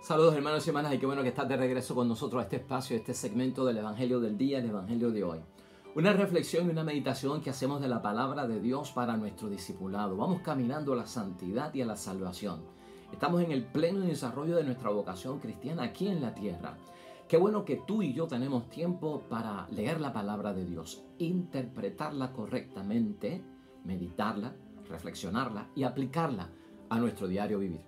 Saludos hermanos y hermanas y qué bueno que estás de regreso con nosotros a este espacio, a este segmento del Evangelio del Día, el Evangelio de hoy. Una reflexión y una meditación que hacemos de la palabra de Dios para nuestro discipulado. Vamos caminando a la santidad y a la salvación. Estamos en el pleno desarrollo de nuestra vocación cristiana aquí en la tierra. Qué bueno que tú y yo tenemos tiempo para leer la palabra de Dios, interpretarla correctamente, meditarla, reflexionarla y aplicarla a nuestro diario vivir.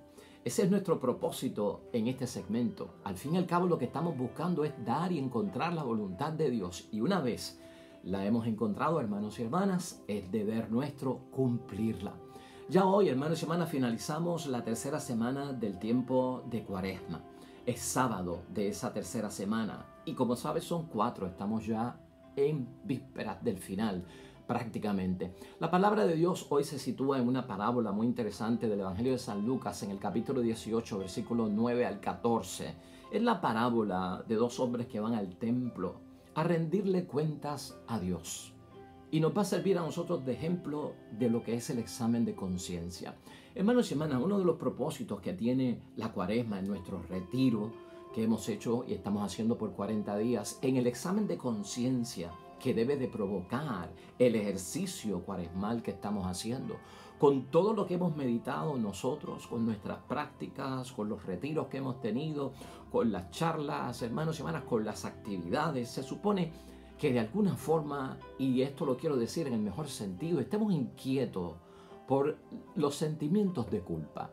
Ese es nuestro propósito en este segmento. Al fin y al cabo lo que estamos buscando es dar y encontrar la voluntad de Dios. Y una vez la hemos encontrado, hermanos y hermanas, es deber nuestro cumplirla. Ya hoy, hermanos y hermanas, finalizamos la tercera semana del tiempo de Cuaresma. Es sábado de esa tercera semana. Y como sabes, son 4. Estamos ya en vísperas del final, prácticamente. La palabra de Dios hoy se sitúa en una parábola muy interesante del Evangelio de San Lucas en el capítulo 18, versículos 9 al 14. Es la parábola de 2 hombres que van al templo a rendirle cuentas a Dios. Y nos va a servir a nosotros de ejemplo de lo que es el examen de conciencia. Hermanos y hermanas, uno de los propósitos que tiene la Cuaresma en nuestro retiro que hemos hecho y estamos haciendo por 40 días, en el examen de conciencia que debe de provocar el ejercicio cuaresmal que estamos haciendo, con todo lo que hemos meditado nosotros, con nuestras prácticas, con los retiros que hemos tenido, con las charlas, hermanos y hermanas, con las actividades. Se supone que de alguna forma, y esto lo quiero decir en el mejor sentido, estemos inquietos por los sentimientos de culpa.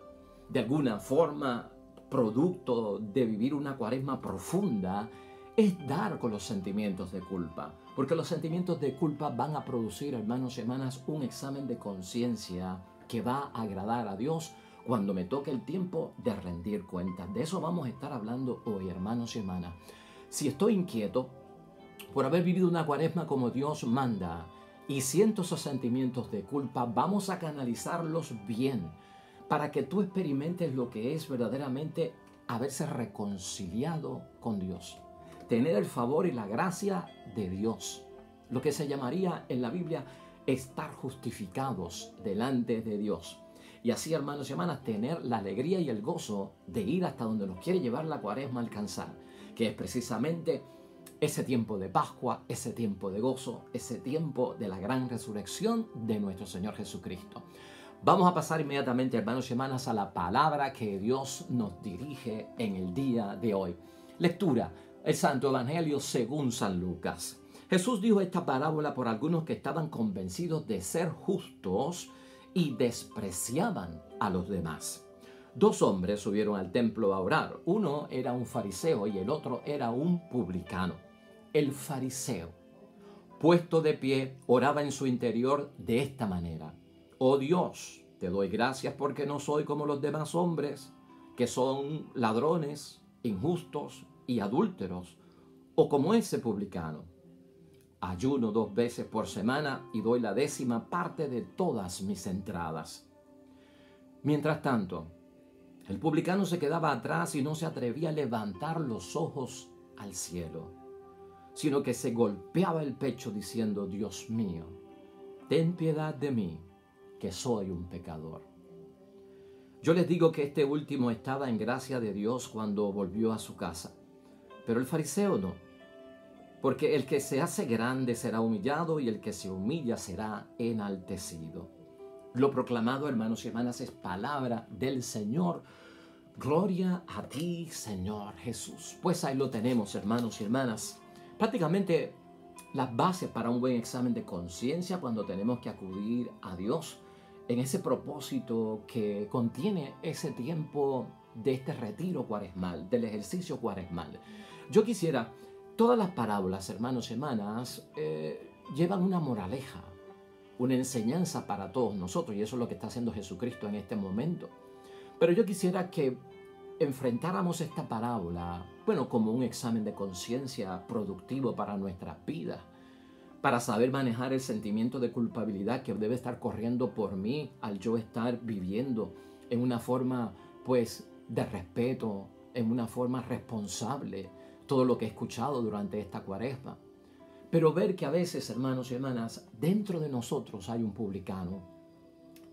De alguna forma, producto de vivir una cuaresma profunda, es dar con los sentimientos de culpa, porque los sentimientos de culpa van a producir, hermanos y hermanas, un examen de conciencia que va a agradar a Dios cuando me toque el tiempo de rendir cuentas. De eso vamos a estar hablando hoy, hermanos y hermanas. Si estoy inquieto por haber vivido una cuaresma como Dios manda y siento esos sentimientos de culpa, vamos a canalizarlos bien para que tú experimentes lo que es verdaderamente haberse reconciliado con Dios. Tener el favor y la gracia de Dios. Lo que se llamaría en la Biblia estar justificados delante de Dios. Y así, hermanos y hermanas, tener la alegría y el gozo de ir hasta donde nos quiere llevar la Cuaresma a alcanzar, que es precisamente ese tiempo de Pascua, ese tiempo de gozo, ese tiempo de la gran resurrección de nuestro Señor Jesucristo. Vamos a pasar inmediatamente, hermanos y hermanas, a la palabra que Dios nos dirige en el día de hoy. Lectura. El Santo Evangelio según San Lucas. Jesús dijo esta parábola por algunos que estaban convencidos de ser justos y despreciaban a los demás. 2 hombres subieron al templo a orar. Uno era un fariseo y el otro era un publicano. El fariseo, puesto de pie, oraba en su interior de esta manera: Oh Dios, te doy gracias porque no soy como los demás hombres, que son ladrones, injustos y adúlteros, o como ese publicano. Ayuno 2 veces por semana y doy la 10ª parte de todas mis entradas. Mientras tanto, el publicano se quedaba atrás y no se atrevía a levantar los ojos al cielo, sino que se golpeaba el pecho diciendo: Dios mío, ten piedad de mí, que soy un pecador. Yo les digo que este último estaba en gracia de Dios cuando volvió a su casa, pero el fariseo no, porque el que se hace grande será humillado y el que se humilla será enaltecido. Lo proclamado, hermanos y hermanas, es palabra del Señor. Gloria a ti, Señor Jesús. Pues ahí lo tenemos, hermanos y hermanas. Prácticamente las bases para un buen examen de conciencia cuando tenemos que acudir a Dios en ese propósito que contiene ese tiempo de este retiro cuaresmal, del ejercicio cuaresmal. Yo quisiera, todas las parábolas, hermanos y hermanas, llevan una moraleja, una enseñanza para todos nosotros, y eso es lo que está haciendo Jesucristo en este momento. Pero yo quisiera que enfrentáramos esta parábola, como un examen de conciencia productivo para nuestras vidas, para saber manejar el sentimiento de culpabilidad que debe estar corriendo por mí al yo estar viviendo en una forma, de respeto, en una forma responsable, todo lo que he escuchado durante esta cuaresma. Pero ver que a veces, hermanos y hermanas, dentro de nosotros hay un publicano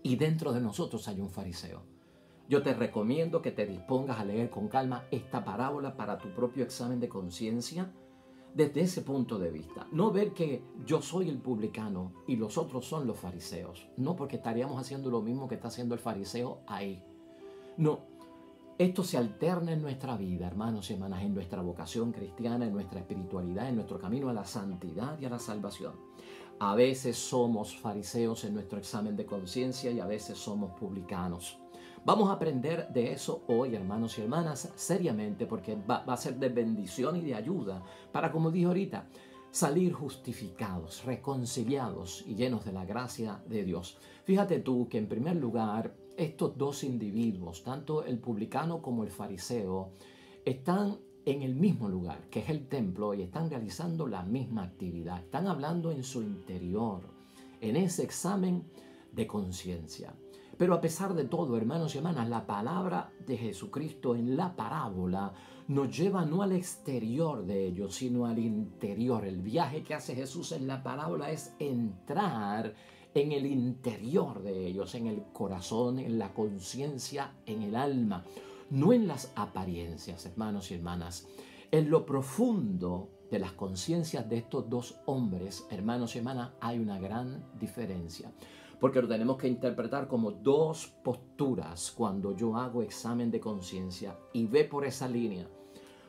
y dentro de nosotros hay un fariseo. Yo te recomiendo que te dispongas a leer con calma esta parábola para tu propio examen de conciencia desde ese punto de vista. No ver que yo soy el publicano y los otros son los fariseos. No, porque estaríamos haciendo lo mismo que está haciendo el fariseo ahí. No, esto se alterna en nuestra vida, hermanos y hermanas, en nuestra vocación cristiana, en nuestra espiritualidad, en nuestro camino a la santidad y a la salvación. A veces somos fariseos en nuestro examen de conciencia y a veces somos publicanos. Vamos a aprender de eso hoy, hermanos y hermanas, seriamente, porque va a ser de bendición y de ayuda para, como dije ahorita, salir justificados, reconciliados y llenos de la gracia de Dios. Fíjate tú que en primer lugar, estos dos individuos, tanto el publicano como el fariseo, están en el mismo lugar, que es el templo, y están realizando la misma actividad. Están hablando en su interior, en ese examen de conciencia. Pero a pesar de todo, hermanos y hermanas, la palabra de Jesucristo en la parábola nos lleva no al exterior de ellos, sino al interior. El viaje que hace Jesús en la parábola es entrar en el interior de ellos, en el corazón, en la conciencia, en el alma, no en las apariencias, hermanos y hermanas. En lo profundo de las conciencias de estos dos hombres, hermanos y hermanas, hay una gran diferencia. Porque lo tenemos que interpretar como dos posturas cuando yo hago examen de conciencia, y ve por esa línea.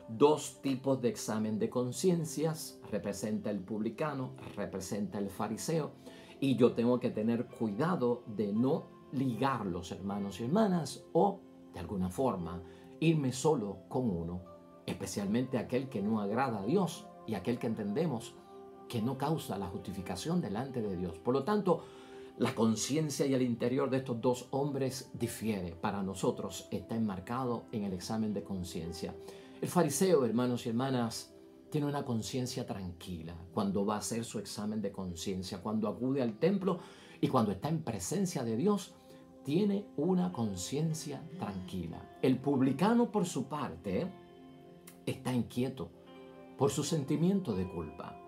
Dos tipos de examen de conciencias, representa el publicano, representa el fariseo, y yo tengo que tener cuidado de no ligarlos, hermanos y hermanas, o de alguna forma irme solo con uno, especialmente aquel que no agrada a Dios y aquel que entendemos que no causa la justificación delante de Dios. Por lo tanto, la conciencia y el interior de estos dos hombres difiere. Para nosotros está enmarcado en el examen de conciencia. El fariseo, hermanos y hermanas, tiene una conciencia tranquila cuando va a hacer su examen de conciencia, cuando acude al templo y cuando está en presencia de Dios, tiene una conciencia tranquila. El publicano, por su parte, está inquieto por su sentimiento de culpa.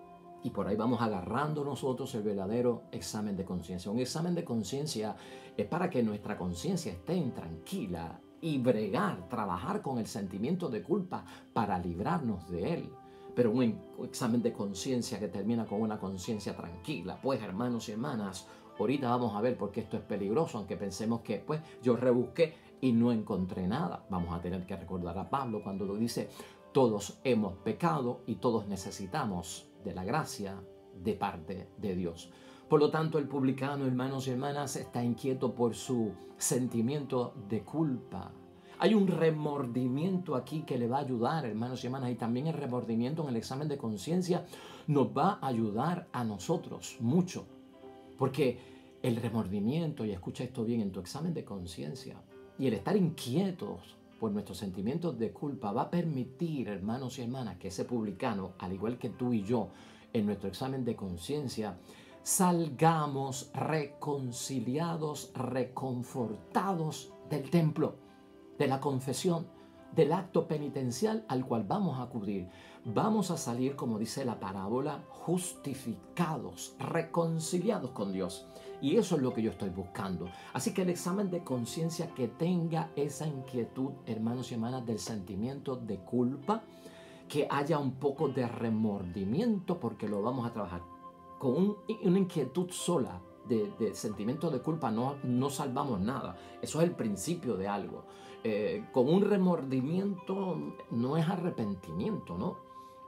Y por ahí vamos agarrando nosotros el verdadero examen de conciencia. Un examen de conciencia es para que nuestra conciencia esté tranquila y trabajar con el sentimiento de culpa para librarnos de él. Pero un examen de conciencia que termina con una conciencia tranquila, pues hermanos y hermanas, ahorita vamos a ver por qué esto es peligroso, aunque pensemos que pues yo rebusqué y no encontré nada. Vamos a tener que recordar a Pablo cuando lo dice: todos hemos pecado y todos necesitamos de la gracia de parte de Dios. Por lo tanto, el publicano, hermanos y hermanas, está inquieto por su sentimiento de culpa. Hay un remordimiento aquí que le va a ayudar, hermanos y hermanas, y también el remordimiento en el examen de conciencia nos va a ayudar a nosotros mucho. Porque el remordimiento, y escucha esto bien, en tu examen de conciencia, y el estar inquietos por nuestros sentimientos de culpa va a permitir, hermanos y hermanas, que ese publicano, al igual que tú y yo, en nuestro examen de conciencia, salgamos reconciliados, reconfortados del templo, de la confesión, del acto penitencial al cual vamos a acudir. Vamos a salir, como dice la parábola, justificados, reconciliados con Dios. Y eso es lo que yo estoy buscando. Así que el examen de conciencia que tenga esa inquietud, hermanos y hermanas, del sentimiento de culpa, que haya un poco de remordimiento, porque lo vamos a trabajar. Con una inquietud sola de sentimiento de culpa no salvamos nada. Eso es el principio de algo. Con un remordimiento no es arrepentimiento, ¿no?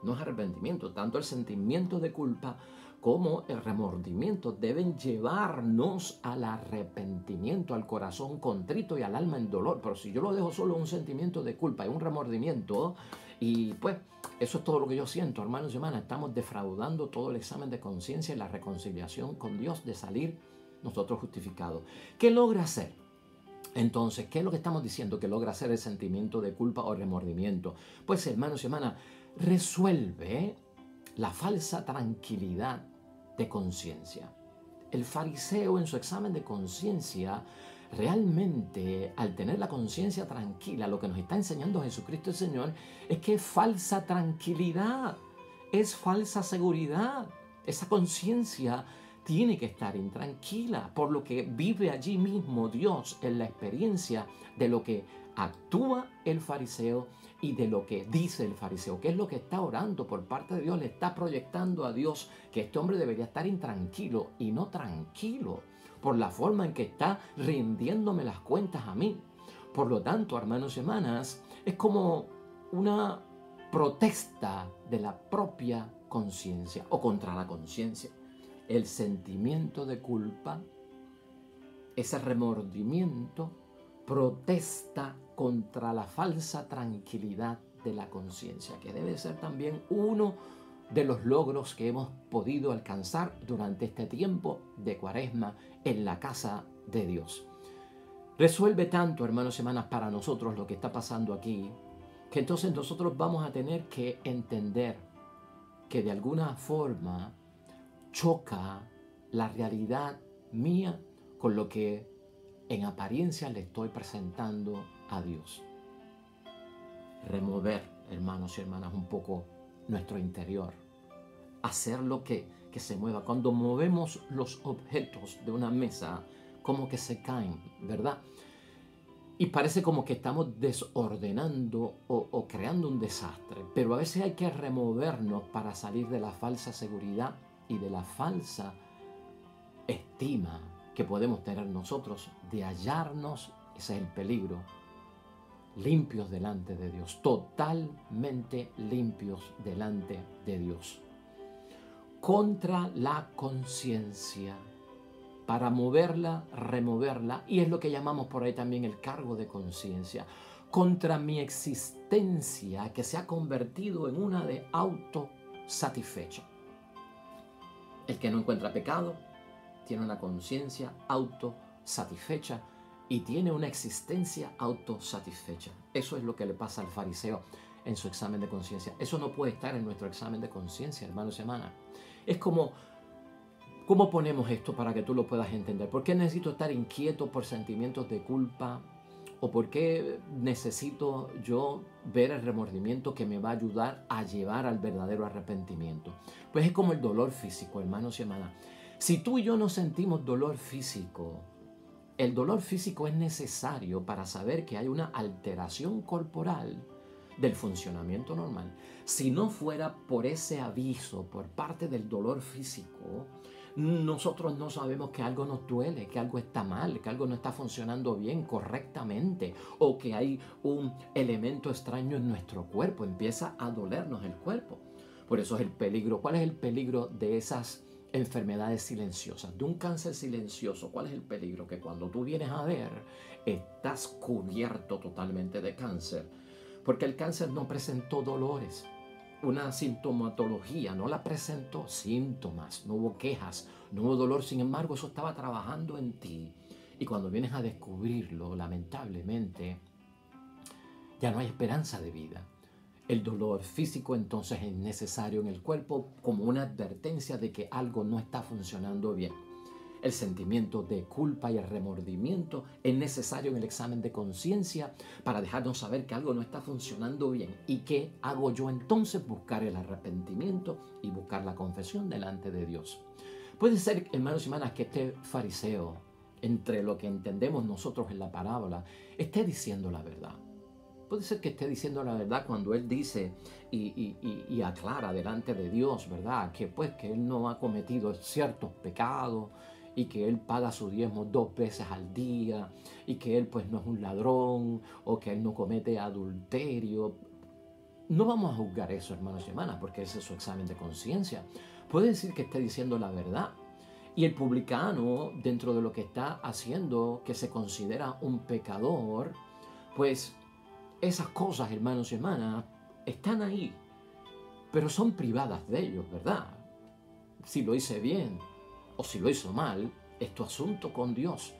No es arrepentimiento. Tanto el sentimiento de culpa como el remordimiento deben llevarnos al arrepentimiento, al corazón contrito y al alma en dolor. Pero si yo lo dejo solo un sentimiento de culpa y un remordimiento, y pues eso es todo lo que yo siento, hermanos y hermanas, estamos defraudando todo el examen de conciencia y la reconciliación con Dios, de salir nosotros justificados. ¿Qué logra hacer? Entonces, ¿qué es lo que estamos diciendo que logra hacer el sentimiento de culpa o remordimiento? Pues, hermanos y hermanas, resuelve la falsa tranquilidad de conciencia. El fariseo en su examen de conciencia, realmente al tener la conciencia tranquila, lo que nos está enseñando Jesucristo el Señor es que es falsa tranquilidad, es falsa seguridad. Esa conciencia tiene que estar intranquila, por lo que vive allí mismo Dios en la experiencia de lo que actúa el fariseo y de lo que dice el fariseo, que es lo que está orando por parte de Dios, le está proyectando a Dios que este hombre debería estar intranquilo y no tranquilo por la forma en que está rindiéndome las cuentas a mí. Por lo tanto, hermanos y hermanas, es como una protesta de la propia conciencia o contra la conciencia. El sentimiento de culpa, ese remordimiento, protesta contra la falsa tranquilidad de la conciencia, que debe ser también uno de los logros que hemos podido alcanzar durante este tiempo de Cuaresma en la casa de Dios. Resuelve tanto, hermanos y hermanas, para nosotros lo que está pasando aquí, que entonces nosotros vamos a tener que entender que de alguna forma choca la realidad mía con lo que en apariencia le estoy presentando a Dios. Remover, hermanos y hermanas, un poco nuestro interior. Hacer lo que se mueva. Cuando movemos los objetos de una mesa, como que se caen, ¿verdad? Y parece como que estamos desordenando o creando un desastre. Pero a veces hay que removernos para salir de la falsa seguridad y de la falsa estima que podemos tener nosotros de hallarnos, ese es el peligro, limpios delante de Dios, totalmente limpios delante de Dios. Contra la conciencia, para moverla, removerla, y es lo que llamamos por ahí también el cargo de conciencia, contra mi existencia que se ha convertido en una de autosatisfecha. El que no encuentra pecado tiene una conciencia autosatisfecha y tiene una existencia autosatisfecha. Eso es lo que le pasa al fariseo en su examen de conciencia. Eso no puede estar en nuestro examen de conciencia, hermanos y hermanas. Es como, ¿cómo ponemos esto para que tú lo puedas entender? ¿Por qué necesito estar inquieto por sentimientos de culpa? ¿O por qué necesito yo ver el remordimiento que me va a ayudar a llevar al verdadero arrepentimiento? Pues es como el dolor físico, hermanos y hermanas. Si tú y yo no sentimos dolor físico, el dolor físico es necesario para saber que hay una alteración corporal del funcionamiento normal. Si no fuera por ese aviso por parte del dolor físico, nosotros no sabemos que algo nos duele, que algo está mal, que algo no está funcionando bien, correctamente, o que hay un elemento extraño en nuestro cuerpo, empieza a dolernos el cuerpo. Por eso es el peligro. ¿Cuál es el peligro de esas enfermedades silenciosas, de un cáncer silencioso? ¿Cuál es el peligro? Que cuando tú vienes a ver, estás cubierto totalmente de cáncer, porque el cáncer no presentó dolores, una sintomatología, no la presentó, síntomas, no hubo quejas, no hubo dolor. Sin embargo, eso estaba trabajando en ti, y cuando vienes a descubrirlo, lamentablemente, ya no hay esperanza de vida. El dolor físico entonces es necesario en el cuerpo como una advertencia de que algo no está funcionando bien. El sentimiento de culpa y el remordimiento es necesario en el examen de conciencia para dejarnos saber que algo no está funcionando bien. ¿Y qué hago yo entonces? Buscar el arrepentimiento y buscar la confesión delante de Dios. Puede ser, hermanos y hermanas, que este fariseo, entre lo que entendemos nosotros en la parábola, esté diciendo la verdad. Puede ser que esté diciendo la verdad cuando él dice y aclara delante de Dios, ¿verdad? Que pues que él no ha cometido ciertos pecados y que él paga su diezmo 2 veces al día y que él pues no es un ladrón o que él no comete adulterio. No vamos a juzgar eso, hermanos y hermanas, porque ese es su examen de conciencia. Puede decir que esté diciendo la verdad. Y el publicano, dentro de lo que está haciendo, que se considera un pecador, pues esas cosas, hermanos y hermanas, están ahí, pero son privadas de ellos, ¿verdad? Si lo hice bien o si lo hizo mal, es tu asunto con Dios.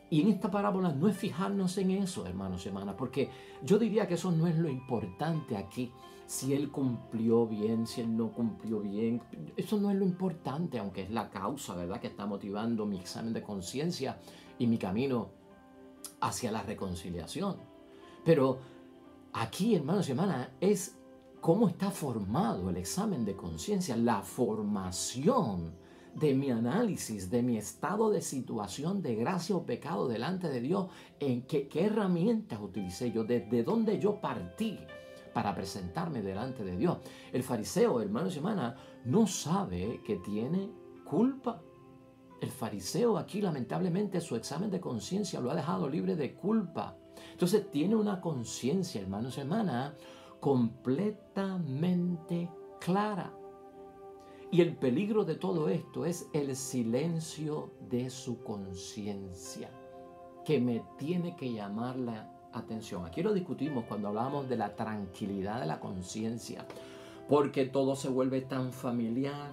Y en esta parábola no es fijarnos en eso, hermanos y hermanas, porque yo diría que eso no es lo importante aquí. Si él cumplió bien, si él no cumplió bien, eso no es lo importante, aunque es la causa, ¿verdad?, que está motivando mi examen de conciencia y mi camino hacia la reconciliación. Pero aquí, hermanos y hermanas, es cómo está formado el examen de conciencia, la formación de mi análisis, de mi estado de situación de gracia o pecado delante de Dios, en qué herramientas utilicé yo, desde dónde yo partí para presentarme delante de Dios. El fariseo, hermanos y hermanas, no sabe que tiene culpa. El fariseo aquí, lamentablemente, su examen de conciencia lo ha dejado libre de culpa. Entonces tiene una conciencia, hermanos y hermanas, completamente clara. Y el peligro de todo esto es el silencio de su conciencia, que me tiene que llamar la atención. Aquí lo discutimos cuando hablamos de la tranquilidad de la conciencia, porque todo se vuelve tan familiar,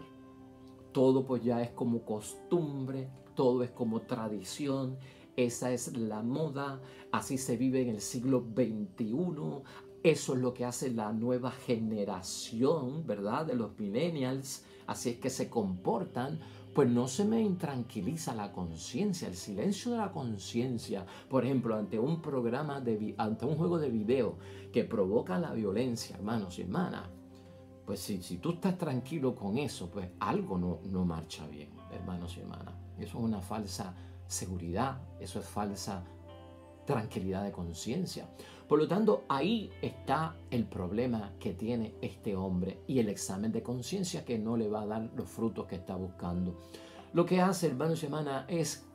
todo pues ya es como costumbre, todo es como tradición, esa es la moda, así se vive en el siglo XXI, eso es lo que hace la nueva generación, ¿verdad? De los millennials, así es que se comportan. Pues no se me intranquiliza la conciencia, el silencio de la conciencia. Por ejemplo, ante un programa, ante un juego de video que provoca la violencia, hermanos y hermanas, pues si tú estás tranquilo con eso, pues algo no marcha bien, hermanos y hermanas. Eso es una falsa seguridad, eso es falsa tranquilidad de conciencia. Por lo tanto, ahí está el problema que tiene este hombre y el examen de conciencia que no le va a dar los frutos que está buscando. Lo que hace, hermanos y hermanas, es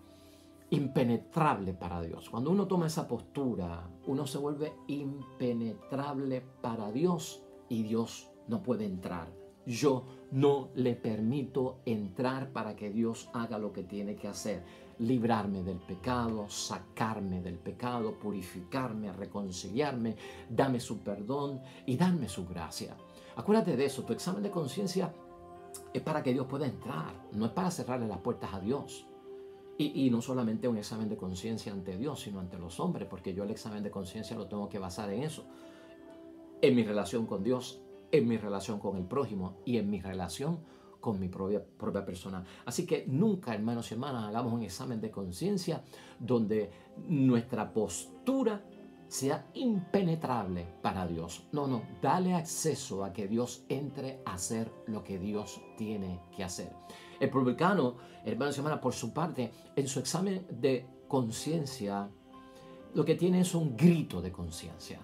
impenetrable para Dios. Cuando uno toma esa postura, uno se vuelve impenetrable para Dios y Dios no puede entrar. Yo no le permito entrar para que Dios haga lo que tiene que hacer. Librarme del pecado, sacarme del pecado, purificarme, reconciliarme, dame su perdón y darme su gracia. Acuérdate de eso, tu examen de conciencia es para que Dios pueda entrar, no es para cerrarle las puertas a Dios. Y no solamente un examen de conciencia ante Dios, sino ante los hombres, porque yo el examen de conciencia lo tengo que basar en eso, en mi relación con Dios, en mi relación con el prójimo y en mi relación con mi propia persona. Así que nunca, hermanos y hermanas, hagamos un examen de conciencia donde nuestra postura sea impenetrable para Dios. No, dale acceso a que Dios entre a hacer lo que Dios tiene que hacer. El publicano, hermanos y hermanas, por su parte, en su examen de conciencia, lo que tiene es un grito de conciencia.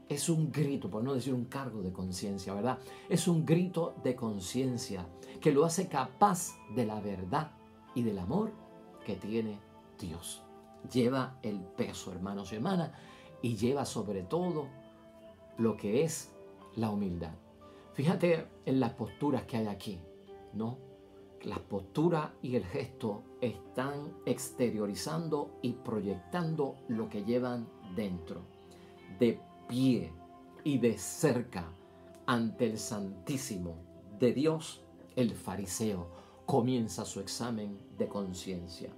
Es un grito, por no decir un cargo de conciencia, ¿verdad? Es un grito de conciencia que lo hace capaz de la verdad y del amor que tiene Dios. Lleva el peso, hermanos y hermanas, y lleva sobre todo lo que es la humildad. Fíjate en las posturas que hay aquí, ¿no? Las posturas y el gesto están exteriorizando y proyectando lo que llevan dentro. De pie y de cerca ante el Santísimo de Dios, el fariseo comienza su examen de conciencia.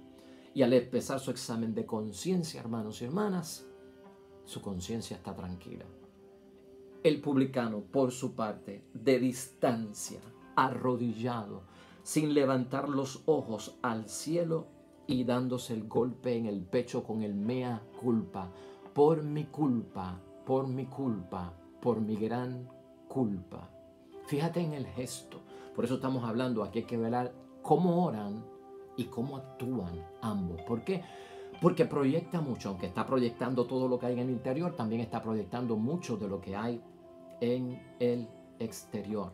Y al empezar su examen de conciencia, hermanos y hermanas, su conciencia está tranquila. El publicano, por su parte, de distancia, arrodillado, sin levantar los ojos al cielo y dándose el golpe en el pecho con el mea culpa, por mi culpa, por mi culpa, por mi gran culpa. Fíjate en el gesto. Por eso estamos hablando, aquí hay que ver cómo oran y cómo actúan ambos. ¿Por qué? Porque proyecta mucho, aunque está proyectando todo lo que hay en el interior, también está proyectando mucho de lo que hay en el exterior.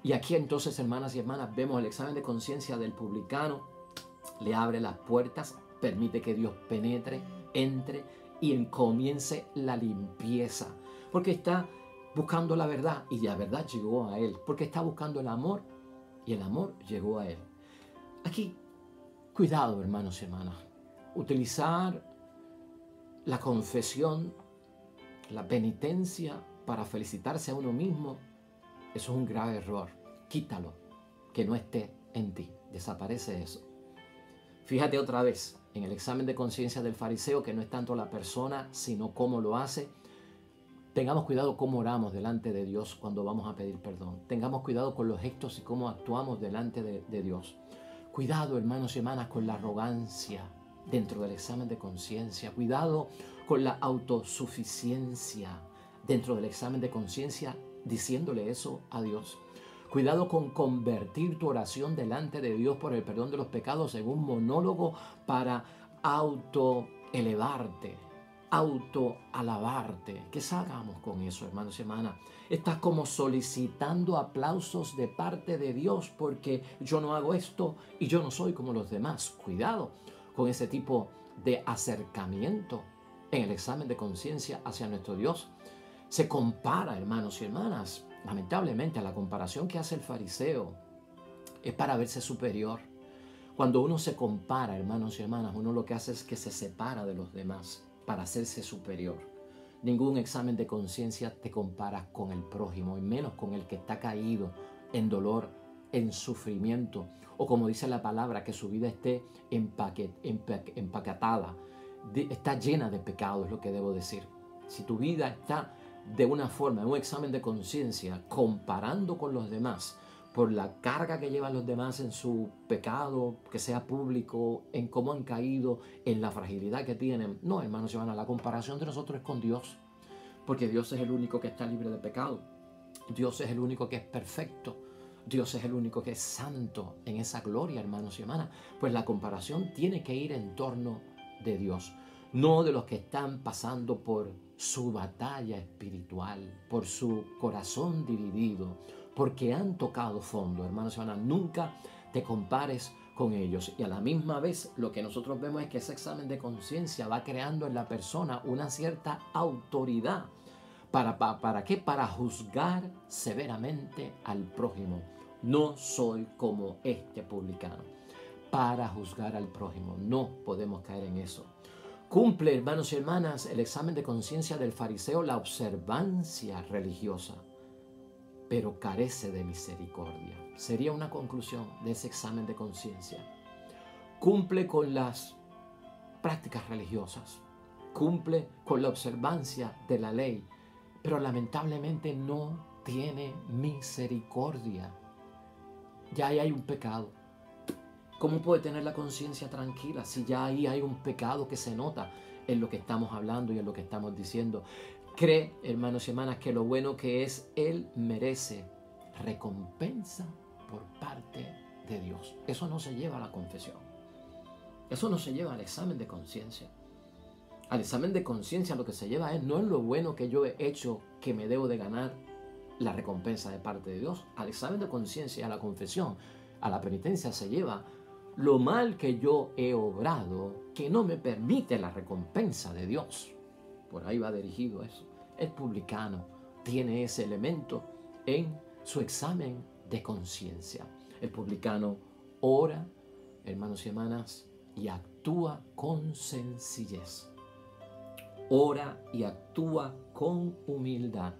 Y aquí entonces, hermanas y hermanas, vemos el examen de conciencia del publicano. Le abre las puertas, permite que Dios penetre, entre y comience la limpieza. Porque está buscando la verdad y la verdad llegó a él. Porque está buscando el amor y el amor llegó a él. Aquí, cuidado, hermanos y hermanas. Utilizar la confesión, la penitencia para felicitarse a uno mismo, eso es un grave error. Quítalo, que no esté en ti. Desaparece eso. Fíjate otra vez en el examen de conciencia del fariseo, que no es tanto la persona, sino cómo lo hace. Tengamos cuidado cómo oramos delante de Dios cuando vamos a pedir perdón. Tengamos cuidado con los gestos y cómo actuamos delante de Dios. Cuidado, hermanos y hermanas, con la arrogancia dentro del examen de conciencia. Cuidado con la autosuficiencia dentro del examen de conciencia, diciéndole eso a Dios. Cuidado con convertir tu oración delante de Dios por el perdón de los pecados en un monólogo para autoelevarte, autoalabarte. ¿Qué hagamos con eso, hermanos y hermanas? Estás como solicitando aplausos de parte de Dios porque yo no hago esto y yo no soy como los demás. Cuidado con ese tipo de acercamiento en el examen de conciencia hacia nuestro Dios. Se compara, hermanos y hermanas, lamentablemente la comparación que hace el fariseo es para verse superior. Cuando uno se compara, hermanos y hermanas, uno lo que hace es que se separa de los demás para hacerse superior. Ningún examen de conciencia te compara con el prójimo, y menos con el que está caído en dolor, en sufrimiento, o como dice la palabra, que su vida esté empaquetada, está llena de pecado, es lo que debo decir. Si tu vida está de una forma, en un examen de conciencia, comparando con los demás, por la carga que llevan los demás en su pecado, que sea público, en cómo han caído, en la fragilidad que tienen. No, hermanos y hermanas, la comparación de nosotros es con Dios, porque Dios es el único que está libre de pecado. Dios es el único que es perfecto. Dios es el único que es santo en esa gloria, hermanos y hermanas. Pues la comparación tiene que ir en torno de Dios, no de los que están pasando por su batalla espiritual, por su corazón dividido, porque han tocado fondo, hermanos y hermanas. Nunca te compares con ellos. Y a la misma vez lo que nosotros vemos es que ese examen de conciencia va creando en la persona una cierta autoridad. ¿Para qué? Para juzgar severamente al prójimo. No soy como este publicano. Para juzgar al prójimo. No podemos caer en eso. Cumple, hermanos y hermanas, el examen de conciencia del fariseo la observancia religiosa, pero carece de misericordia. Sería una conclusión de ese examen de conciencia. Cumple con las prácticas religiosas, cumple con la observancia de la ley, pero lamentablemente no tiene misericordia. Ya ahí hay un pecado. ¿Cómo puede tener la conciencia tranquila si ya ahí hay un pecado que se nota en lo que estamos hablando y en lo que estamos diciendo? Cree, hermanos y hermanas, que lo bueno que es, Él merece recompensa por parte de Dios. Eso no se lleva a la confesión. Eso no se lleva al examen de conciencia. Al examen de conciencia lo que se lleva es no es lo bueno que yo he hecho que me debo de ganar la recompensa de parte de Dios. Al examen de conciencia, a la confesión, a la penitencia se lleva lo mal que yo he obrado que no me permite la recompensa de Dios. Por ahí va dirigido eso. El publicano tiene ese elemento en su examen de conciencia. El publicano ora, hermanos y hermanas, y actúa con sencillez. Ora y actúa con humildad.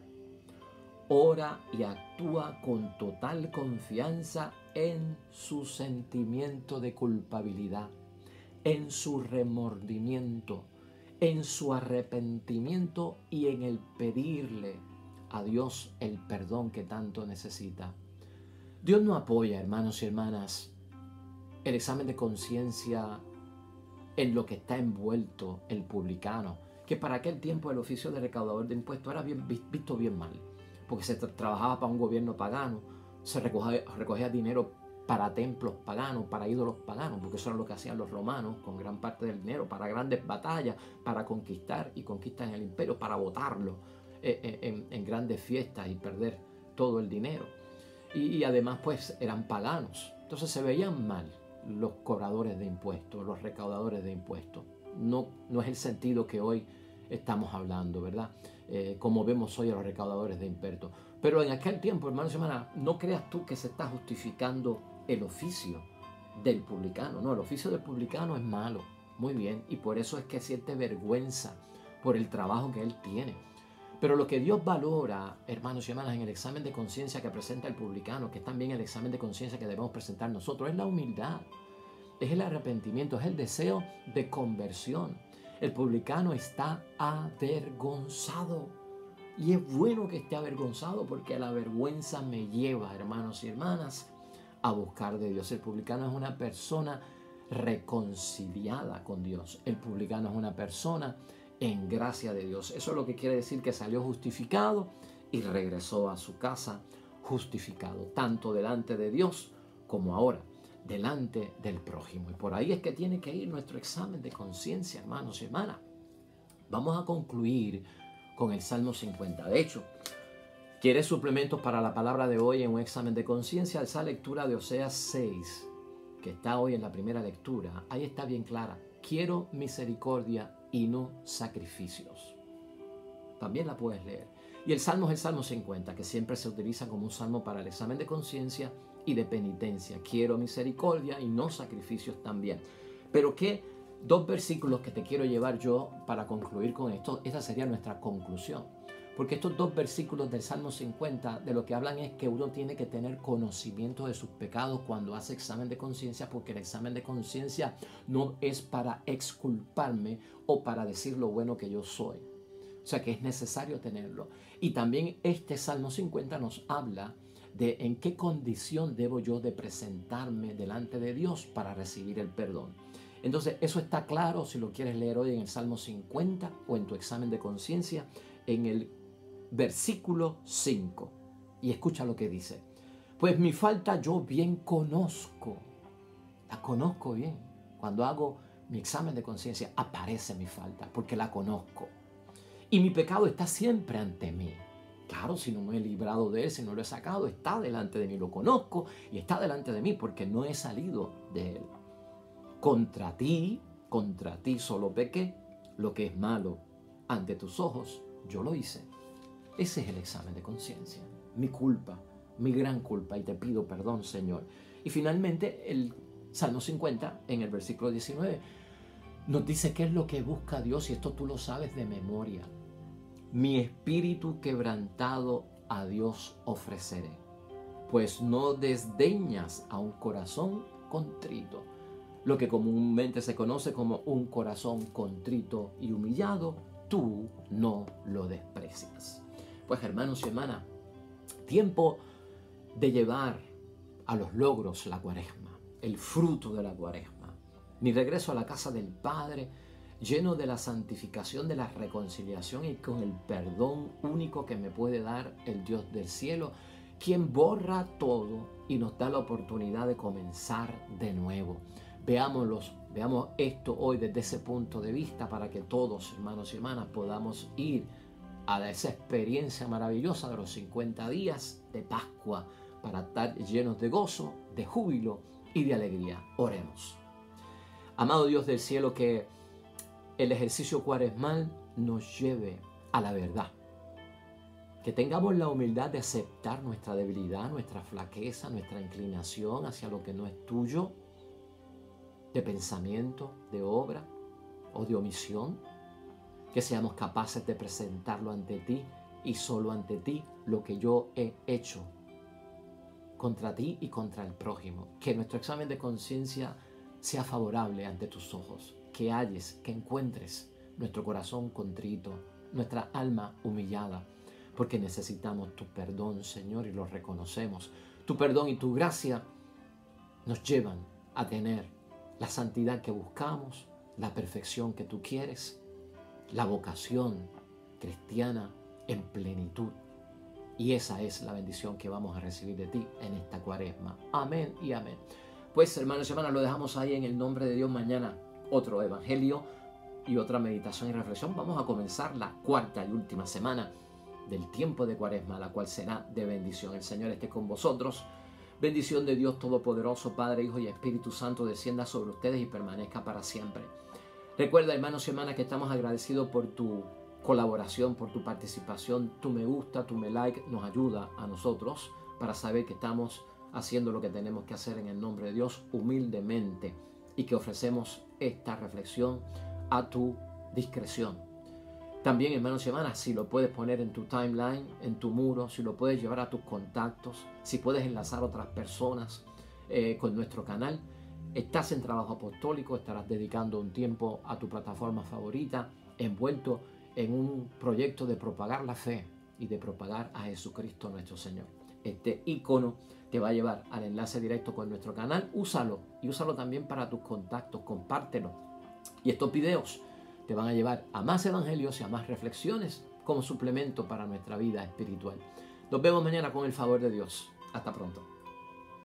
Ora y actúa con total confianza en su sentimiento de culpabilidad, en su remordimiento, en su arrepentimiento y en el pedirle a Dios el perdón que tanto necesita. Dios no apoya, hermanos y hermanas, el examen de conciencia en lo que está envuelto el publicano, que para aquel tiempo el oficio de recaudador de impuestos era visto bien mal, porque se trabajaba para un gobierno pagano, se recogía dinero para templos paganos, para ídolos paganos, porque eso era lo que hacían los romanos con gran parte del dinero, para grandes batallas, para conquistar y conquistar en el imperio, para botarlo en grandes fiestas y perder todo el dinero. Y además pues eran paganos, entonces se veían mal los cobradores de impuestos, los recaudadores de impuestos. No es el sentido que hoy estamos hablando, ¿verdad? Como vemos hoy a los recaudadores de impuestos. Pero en aquel tiempo, hermanos y hermanas, no creas tú que se está justificando el oficio del publicano. No, el oficio del publicano es malo, muy bien, y por eso es que siente vergüenza por el trabajo que él tiene. Pero lo que Dios valora, hermanos y hermanas, en el examen de conciencia que presenta el publicano, que es también el examen de conciencia que debemos presentar nosotros, es la humildad, es el arrepentimiento, es el deseo de conversión. El publicano está avergonzado. Y es bueno que esté avergonzado porque la vergüenza me lleva, hermanos y hermanas, a buscar de Dios. El publicano es una persona reconciliada con Dios. El publicano es una persona en gracia de Dios. Eso es lo que quiere decir que salió justificado y regresó a su casa justificado, tanto delante de Dios como ahora delante del prójimo. Y por ahí es que tiene que ir nuestro examen de conciencia, hermanos y hermanas. Vamos a concluir con el Salmo 50. De hecho, ¿quieres suplementos para la palabra de hoy en un examen de conciencia? Esa lectura de Oseas 6, que está hoy en la primera lectura, ahí está bien clara. Quiero misericordia y no sacrificios. También la puedes leer. Y el Salmo es el Salmo 50, que siempre se utiliza como un salmo para el examen de conciencia y de penitencia. Quiero misericordia y no sacrificios también. Pero ¿qué? Dos versículos que te quiero llevar yo para concluir con esto. Esta sería nuestra conclusión. Porque estos dos versículos del Salmo 50 de lo que hablan es que uno tiene que tener conocimiento de sus pecados cuando hace examen de conciencia, porque el examen de conciencia no es para exculparme o para decir lo bueno que yo soy. O sea que es necesario tenerlo. Y también este Salmo 50 nos habla de en qué condición debo yo de presentarme delante de Dios para recibir el perdón. Entonces eso está claro si lo quieres leer hoy en el Salmo 50 o en tu examen de conciencia en el versículo 5. Y escucha lo que dice. Pues mi falta yo bien conozco. La conozco bien. Cuando hago mi examen de conciencia aparece mi falta porque la conozco. Y mi pecado está siempre ante mí. Claro, si no me he librado de él, si no lo he sacado, está delante de mí, lo conozco y está delante de mí porque no he salido de él. Contra ti solo pequé, lo que es malo ante tus ojos, yo lo hice. Ese es el examen de conciencia, mi culpa, mi gran culpa, y te pido perdón, Señor. Y finalmente el Salmo 50, en el versículo 19, nos dice qué es lo que busca Dios, y esto tú lo sabes de memoria. Mi espíritu quebrantado a Dios ofreceré, pues no desdeñas a un corazón contrito. Lo que comúnmente se conoce como un corazón contrito y humillado, tú no lo desprecias. Pues hermanos y hermanas, tiempo de llevar a los logros la cuaresma, el fruto de la cuaresma. Mi regreso a la casa del Padre, lleno de la santificación, de la reconciliación y con el perdón único que me puede dar el Dios del cielo, quien borra todo y nos da la oportunidad de comenzar de nuevo. Veamos esto hoy desde ese punto de vista para que todos, hermanos y hermanas, podamos ir a esa experiencia maravillosa de los 50 días de Pascua para estar llenos de gozo, de júbilo y de alegría. Oremos. Amado Dios del cielo, que el ejercicio cuaresmal nos lleve a la verdad. Que tengamos la humildad de aceptar nuestra debilidad, nuestra flaqueza, nuestra inclinación hacia lo que no es tuyo, de pensamiento, de obra o de omisión. Que seamos capaces de presentarlo ante ti y solo ante ti lo que yo he hecho contra ti y contra el prójimo. Que nuestro examen de conciencia sea favorable ante tus ojos. Que halles, que encuentres nuestro corazón contrito, nuestra alma humillada, porque necesitamos tu perdón, Señor, y lo reconocemos. Tu perdón y tu gracia nos llevan a tener la santidad que buscamos, la perfección que tú quieres, la vocación cristiana en plenitud. Y esa es la bendición que vamos a recibir de ti en esta cuaresma. Amén y amén. Pues hermanos y hermanas, lo dejamos ahí en el nombre de Dios. Mañana otro evangelio y otra meditación y reflexión. Vamos a comenzar la cuarta y última semana del tiempo de cuaresma, la cual será de bendición. El Señor esté con vosotros. Bendición de Dios Todopoderoso, Padre, Hijo y Espíritu Santo, descienda sobre ustedes y permanezca para siempre. Recuerda, hermanos y hermanas, que estamos agradecidos por tu colaboración, por tu participación. Tu me gusta, tu me like nos ayuda a nosotros para saber que estamos haciendo lo que tenemos que hacer en el nombre de Dios humildemente y que ofrecemos esta reflexión a tu discreción. También, hermanos y hermanas, si lo puedes poner en tu timeline, en tu muro, si lo puedes llevar a tus contactos, si puedes enlazar a otras personas con nuestro canal. Estás en trabajo apostólico, estarás dedicando un tiempo a tu plataforma favorita, envuelto en un proyecto de propagar la fe y de propagar a Jesucristo nuestro Señor. Este icono te va a llevar al enlace directo con nuestro canal. Úsalo y úsalo también para tus contactos, compártelo. Y estos videos te van a llevar a más evangelios y a más reflexiones como suplemento para nuestra vida espiritual. Nos vemos mañana con el favor de Dios. Hasta pronto.